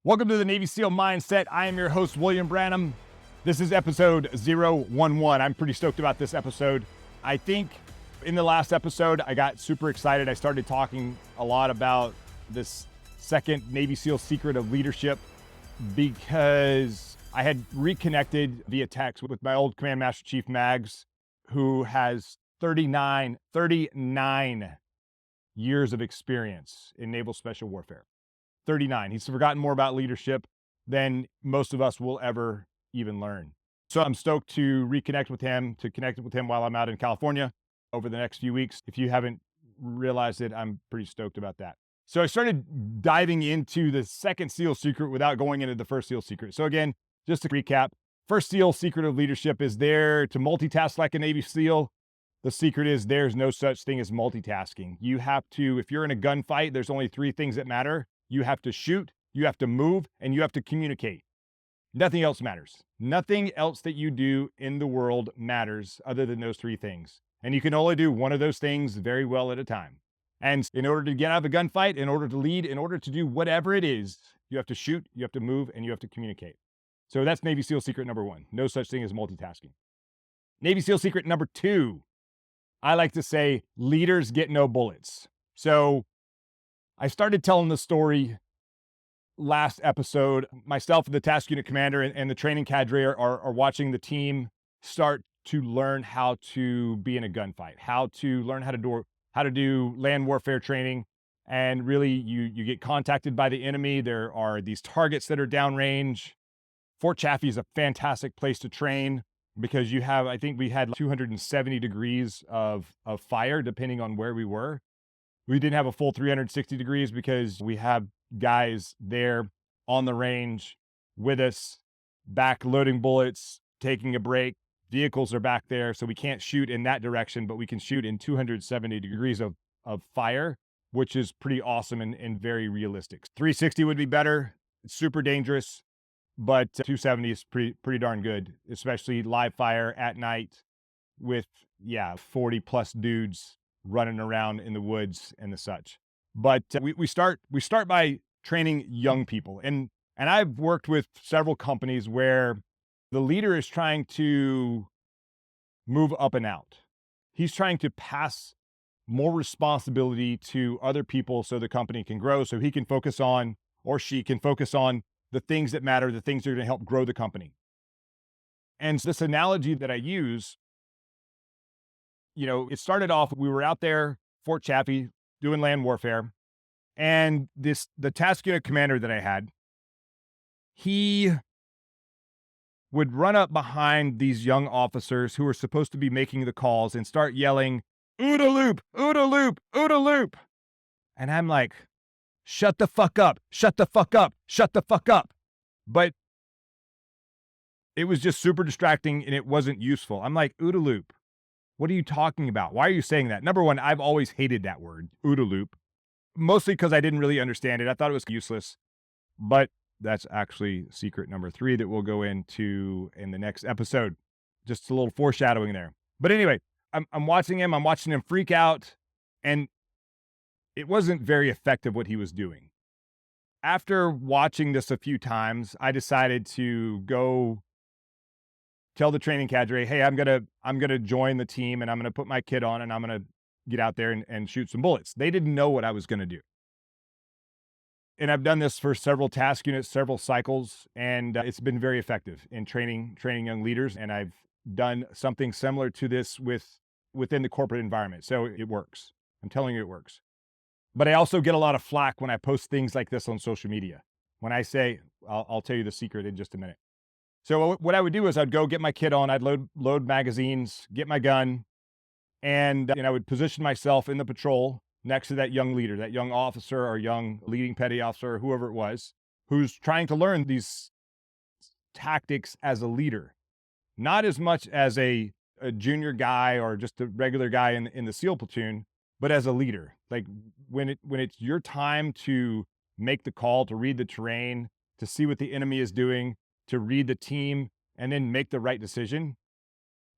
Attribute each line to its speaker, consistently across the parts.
Speaker 1: Welcome to the Navy SEAL Mindset. I am your host, William Branham. This is episode 011. I'm pretty stoked about this episode. I think in the last episode, I got super excited. I started talking a lot about this second Navy SEAL secret of leadership because I had reconnected via text with my old Command Master Chief Mags, who has 39 years of experience in naval special warfare. 39. He's forgotten more about leadership than most of us will ever even learn. So I'm stoked to reconnect with him, to connect with him while I'm out in California over the next few weeks. If you haven't realized it, I'm pretty stoked about that. So I started diving into the second SEAL secret without going into the first SEAL secret. So again, just to recap, first SEAL secret of leadership is there to multitask like a Navy SEAL. The secret is there's no such thing as multitasking. You have to, if you're in a gunfight, there's only three things that matter. You have to shoot, you have to move, and you have to communicate. Nothing else matters. Nothing else that you do in the world matters other than those three things. And you can only do one of those things very well at a time. And in order to get out of a gunfight, in order to lead, in order to do whatever it is, you have to shoot, you have to move, and you have to communicate. So that's Navy SEAL secret number one. No such thing as multitasking. Navy SEAL secret number two, I like to say leaders get no bullets. So I started telling the story last episode. Myself, the task unit commander, and the training cadre are watching the team start to learn how to be in a gunfight, how to learn how to do land warfare training. And really, you get contacted by the enemy. There are these targets that are downrange. Fort Chaffee is a fantastic place to train because you have, I think we had 270 degrees of fire depending on where we were. We didn't have a full 360 degrees because we have guys there on the range with us, back loading bullets, taking a break. Vehicles are back there, so we can't shoot in that direction, but we can shoot in 270 degrees of fire, which is pretty awesome and very realistic. 360 would be better. It's super dangerous, but 270 is pretty darn good, especially live fire at night with 40 plus dudes running around in the woods and the such. But we start by training young people. And I've worked with several companies where the leader is trying to move up and out. He's trying to pass more responsibility to other people so the company can grow, so he can focus on, or she can focus on, the things that matter, the things that are going to help grow the company. And this analogy that I use, it started off, we were out there, Fort Chaffee, doing land warfare. And the task unit commander that I had, he would run up behind these young officers who were supposed to be making the calls and start yelling, "OODA loop, OODA loop, OODA loop." And I'm like, shut the fuck up, shut the fuck up, shut the fuck up. But it was just super distracting and it wasn't useful. I'm like, OODA loop. What are you talking about? Why are you saying that? Number one, I've always hated that word, OODA loop, mostly because I didn't really understand it. I thought it was useless, but that's actually secret number three that we'll go into in the next episode. Just a little foreshadowing there. But anyway, I'm watching him freak out, and it wasn't very effective what he was doing. After watching this a few times, I decided to go tell the training cadre, hey, I'm gonna join the team and I'm gonna put my kit on and I'm gonna get out there and shoot some bullets. They didn't know what I was gonna do. And I've done this for several task units, several cycles, and it's been very effective in training young leaders. And I've done something similar to this within the corporate environment. So it works. I'm telling you, it works. But I also get a lot of flack when I post things like this on social media. When I say, I'll tell you the secret in just a minute. So what I would do is I'd go get my kit on, I'd load magazines, get my gun, and I would position myself in the patrol next to that young leader, that young officer or young leading petty officer, or whoever it was, who's trying to learn these tactics as a leader, not as much as a junior guy or just a regular guy in the SEAL platoon, but as a leader. Like when it's your time to make the call, to read the terrain, to see what the enemy is doing, to read the team, and then make the right decision,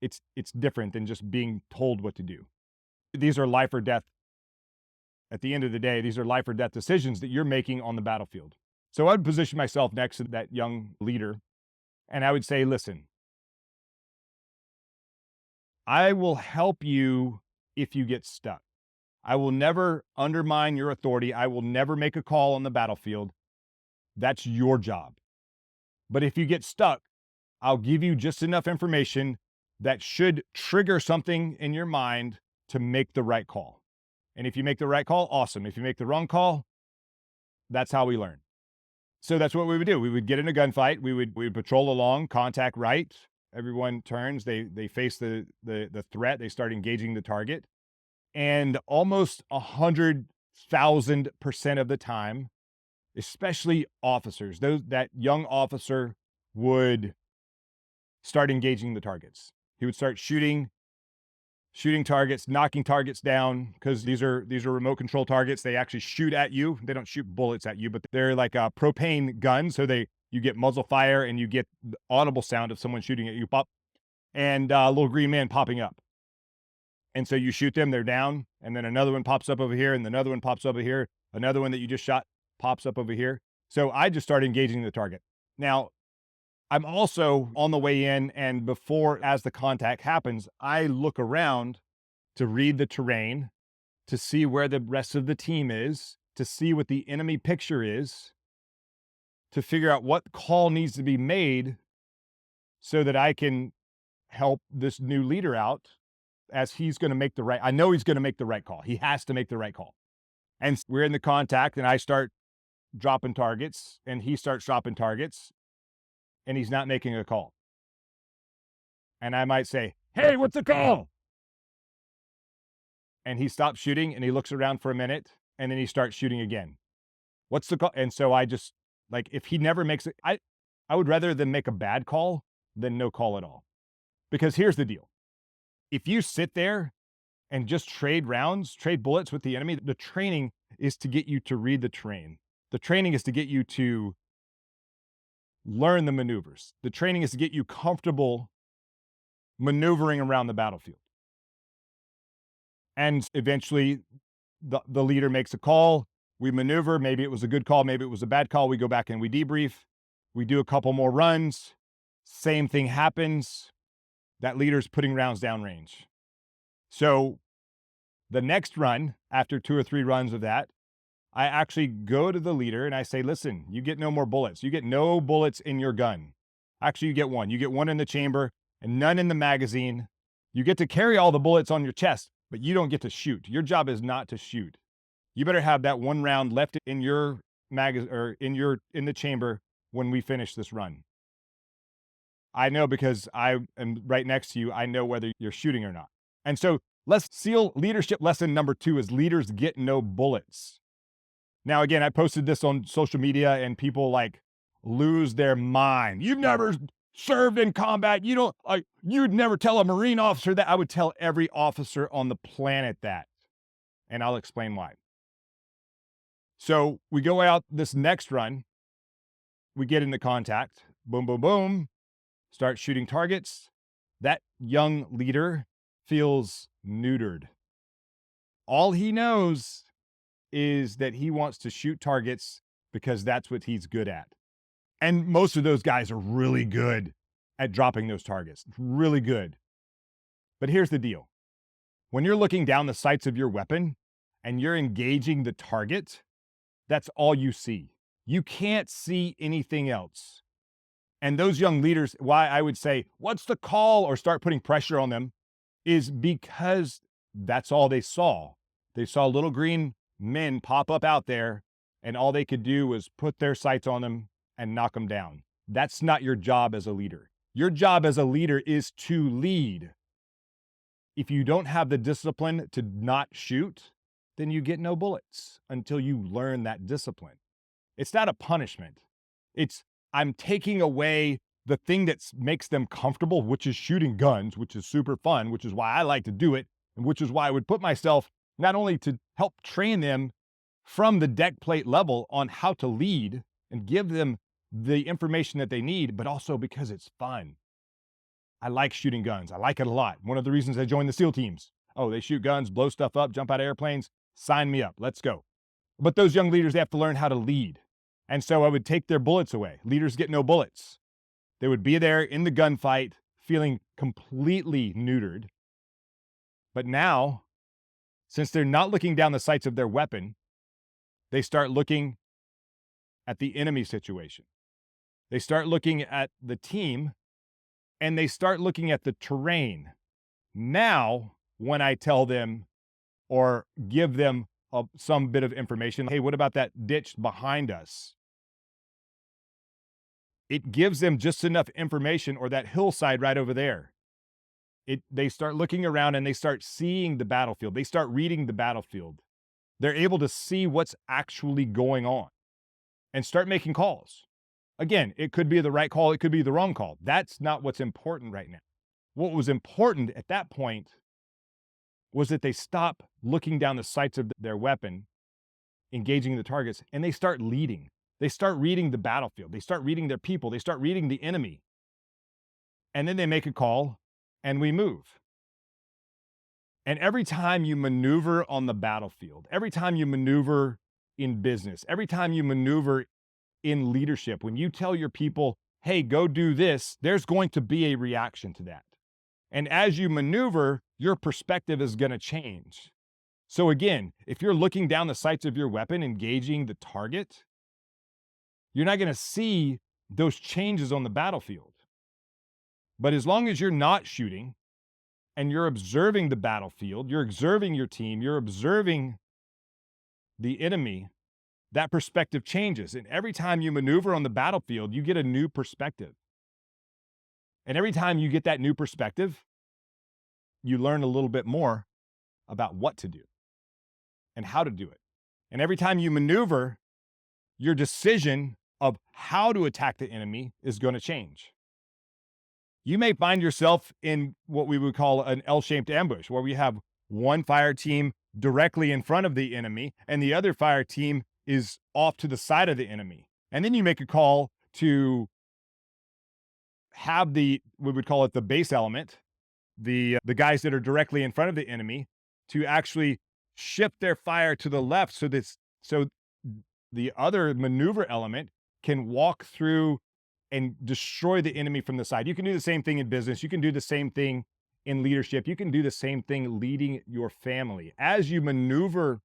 Speaker 1: it's different than just being told what to do. These are life or death. At the end of the day, these are life or death decisions that you're making on the battlefield. So I'd position myself next to that young leader and I would say, listen, I will help you if you get stuck. I will never undermine your authority. I will never make a call on the battlefield. That's your job. But if you get stuck, I'll give you just enough information that should trigger something in your mind to make the right call. And if you make the right call, awesome. If you make the wrong call, that's how we learn. So that's what we would do. We would get in a gunfight. We would patrol along, contact right. Everyone turns. They face the threat. They start engaging the target. And almost 100,000% of the time, especially officers, that young officer would start engaging the targets. He would start shooting targets, knocking targets down, because these are remote control targets. They actually shoot at you. They don't shoot bullets at you, but they're like a propane gun. So you get muzzle fire and you get the audible sound of someone shooting at you, pop, and a little green man popping up. And so you shoot them, they're down, and then another one pops up over here, and another one pops up over here. Another one that you just shot pops up over here. So I just start engaging the target. Now, I'm also on the way in, and as the contact happens, I look around to read the terrain, to see where the rest of the team is, to see what the enemy picture is, to figure out what call needs to be made so that I can help this new leader out as he's going to make I know he's going to make the right call. He has to make the right call. And we're in the contact, and I start dropping targets, and he starts dropping targets, and he's not making a call. And I might say, hey, what's the call? And he stops shooting, and he looks around for a minute, and then he starts shooting again. What's the call? And so I just, like, if he never makes it, I would rather than make a bad call than no call at all. Because here's the deal. If you sit there and just trade bullets with the enemy, the training is to get you to read the terrain. The training is to get you to learn the maneuvers. The training is to get you comfortable maneuvering around the battlefield. And eventually the leader makes a call. We maneuver. Maybe it was a good call. Maybe it was a bad call. We go back and we debrief. We do a couple more runs. Same thing happens. That leader's putting rounds downrange. So the next run, after 2 or 3 runs of that, I actually go to the leader and I say, listen, you get no more bullets. You get no bullets in your gun. Actually, you get one. You get one in the chamber and none in the magazine. You get to carry all the bullets on your chest, but you don't get to shoot. Your job is not to shoot. You better have that one round left in your magazine or in the chamber when we finish this run. I know because I am right next to you. I know whether you're shooting or not. And so SEAL leadership lesson number 2 is leaders get no bullets. Now, again, I posted this on social media and people like lose their mind. You've never served in combat. You'd never tell a Marine officer that. I would tell every officer on the planet that. And I'll explain why. So we go out this next run. We get into contact. Boom, boom, boom. Start shooting targets. That young leader feels neutered. All he knows is that he wants to shoot targets because that's what he's good at. And most of those guys are really good at dropping those targets. Really good. But here's the deal. When you're looking down the sights of your weapon and you're engaging the target, that's all you see. You can't see anything else. And those young leaders, why I would say, what's the call, or start putting pressure on them, is because that's all they saw. They saw little green men pop up out there, and all they could do was put their sights on them and knock them down. That's not your job as a leader. Your job as a leader is to lead. If you don't have the discipline to not shoot, then you get no bullets until you learn that discipline. It's not a punishment. I'm taking away the thing that makes them comfortable, which is shooting guns, which is super fun, which is why I like to do it, and which is why I would put myself not only to help train them from the deck plate level on how to lead and give them the information that they need, but also because it's fun. I like shooting guns. I like it a lot. One of the reasons I joined the SEAL teams. Oh, they shoot guns, blow stuff up, jump out of airplanes. Sign me up. Let's go. But those young leaders, they have to learn how to lead. And so I would take their bullets away. Leaders get no bullets. They would be there in the gunfight, feeling completely neutered. But now, since they're not looking down the sights of their weapon, they start looking at the enemy situation. They start looking at the team, and they start looking at the terrain. Now, when I tell them or give them some bit of information, hey, what about that ditch behind us? It gives them just enough information, or that hillside right over there. They start looking around and they start seeing the battlefield. They start reading the battlefield. They're able to see what's actually going on and start making calls. Again, it could be the right call. It could be the wrong call. That's not what's important right now. What was important at that point was that they stop looking down the sights of their weapon, engaging the targets, and they start leading. They start reading the battlefield. They start reading their people. They start reading the enemy. And then they make a call and we move. And every time you maneuver on the battlefield, every time you maneuver in business, every time you maneuver in leadership, when you tell your people, hey, go do this, there's going to be a reaction to that. And as you maneuver, your perspective is going to change. So again, if you're looking down the sights of your weapon, engaging the target, you're not going to see those changes on the battlefield. But as long as you're not shooting and you're observing the battlefield, you're observing your team, you're observing the enemy, that perspective changes. And every time you maneuver on the battlefield, you get a new perspective. And every time you get that new perspective, you learn a little bit more about what to do and how to do it. And every time you maneuver, your decision of how to attack the enemy is going to change. You may find yourself in what we would call an L-shaped ambush, where we have one fire team directly in front of the enemy and the other fire team is off to the side of the enemy. And then you make a call to have we would call it the base element, the guys that are directly in front of the enemy, to actually shift their fire to the left so the other maneuver element can walk through and destroy the enemy from the side. You can do the same thing in business. You can do the same thing in leadership. You can do the same thing leading your family. As you maneuver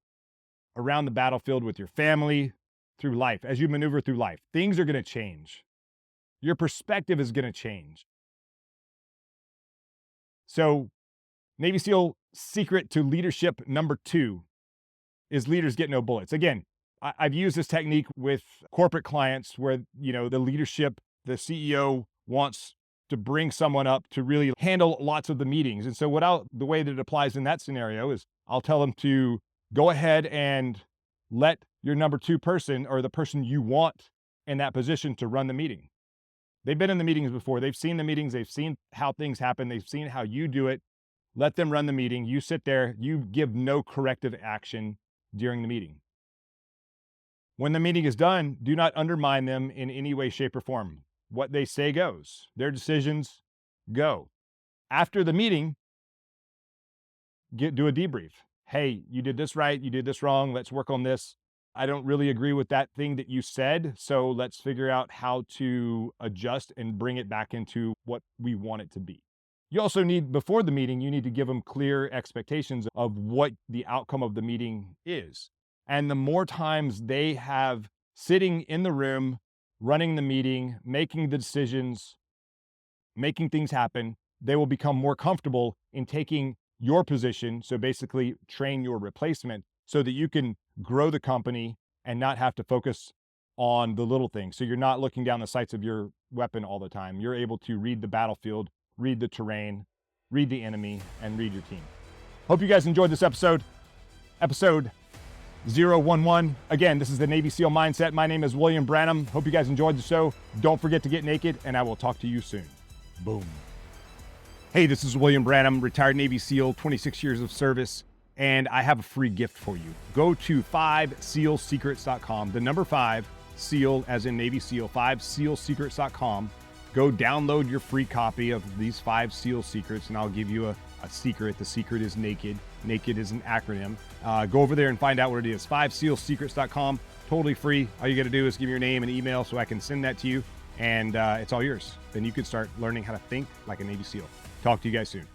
Speaker 1: around the battlefield with your family, through life, as you maneuver through life, things are going to change. Your perspective is going to change. So, Navy SEAL secret to leadership number 2 is leaders get no bullets. Again, I've used this technique with corporate clients where, the leadership, the CEO wants to bring someone up to really handle lots of the meetings. And so the way that it applies in that scenario is I'll tell them to go ahead and let your number 2 person, or the person you want in that position, to run the meeting. They've been in the meetings before. They've seen the meetings. They've seen how things happen. They've seen how you do it. Let them run the meeting. You sit there. You give no corrective action during the meeting. When the meeting is done, do not undermine them in any way, shape, or form. What they say goes. Their decisions go. After the meeting, do a debrief. Hey, you did this right. You did this wrong. Let's work on this. I don't really agree with that thing that you said. So let's figure out how to adjust and bring it back into what we want it to be. You also need, before the meeting, you need to give them clear expectations of what the outcome of the meeting is. And the more times they have sitting in the room, running the meeting, making the decisions, making things happen, they will become more comfortable in taking your position. So basically train your replacement so that you can grow the company and not have to focus on the little things. So you're not looking down the sights of your weapon all the time. You're able to read the battlefield, read the terrain, read the enemy, and read your team. Hope you guys enjoyed this episode. Episode 011. Again, this is the Navy SEAL Mindset. My name is William Branham. Hope you guys enjoyed the show. Don't forget to get naked, and I will talk to you soon. Boom. Hey, this is William Branham, retired Navy SEAL, 26 years of service, and I have a free gift for you. Go to 5SEALsecrets.com, the number 5, SEAL as in Navy SEAL, 5SEALsecrets.com. Go download your free copy of these 5 SEAL secrets, and I'll give you a secret. The secret is naked. Naked is an acronym. Go over there and find out what it is. 5SEALsecrets.com. totally free. All you got to do is give me your name and email so I can send that to you, and it's all yours. Then you can start learning how to think like a Navy SEAL. Talk to you guys soon.